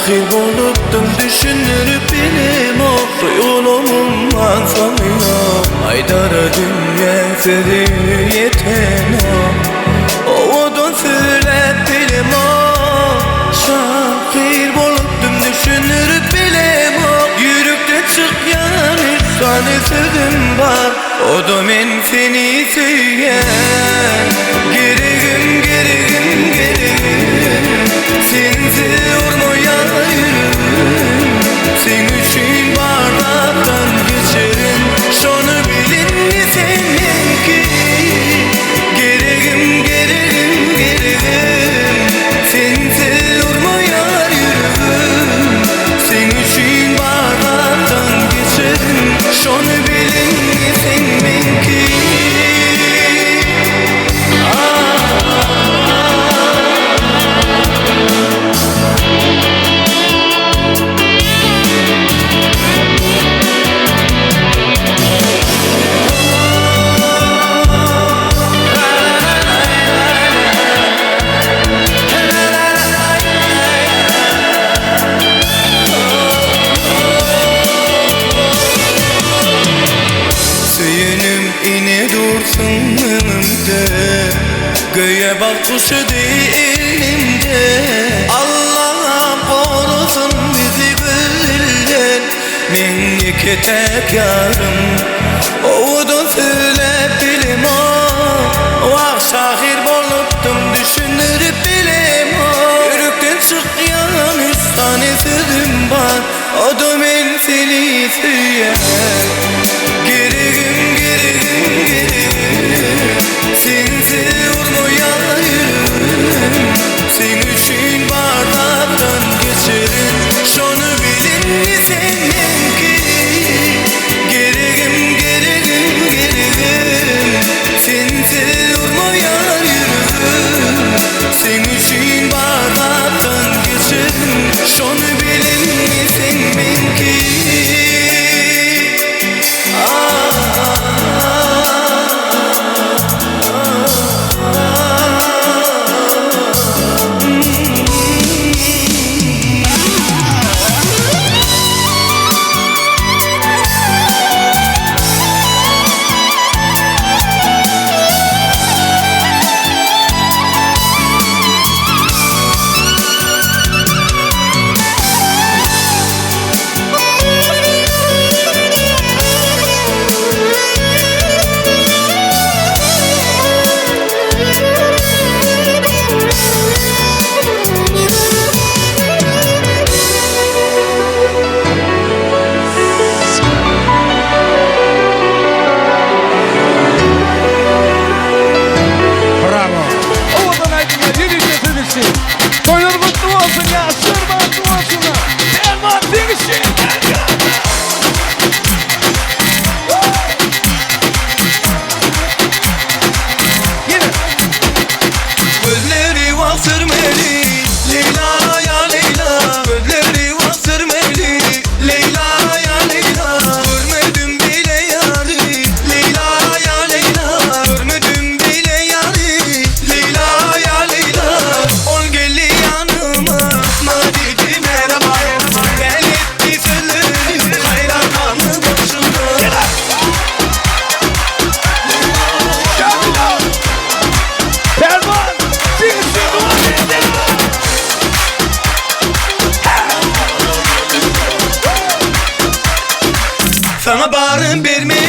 şahir olupdum düşünürüp bilim o yolumun manzamıyor Aydara dünya seni yeten o Oğudun söylep bilim o şahir olupdum düşünürüp bilim o Yürükte çıkyan üç tane sözüm var O da men seni söyleyen Gerigim gerigim gerigim Sensiz olmayan yürürüm Sen üçün bardaktan geçerim Şonu bilin mi senin ki Gerigim gerigim gerigim Sensiz olmayan yürürüm Sen üçün bardaktan geçerim Şonu bilin mi senin ki Göğe bak kuşu dilimde Allah'ım korusun bizi bülden Men iki tek yarım Oğudun söyle bilim o Vah şahir bolupdum düşünürüp bilim o Yürükten çıkyan üç tane sözüm var O da men seni söyleyen Gerigim gerigim gerigim Sensiz olmayan yürürüm Sen üçün bardaktan geçerim Şonu bilin mi senin ki Gerigim gerigim gerigim Sensiz olmayan yürürüm Sen üçün bardaktan geçerim Şonu bilin mi senin ki Sana bağrım verme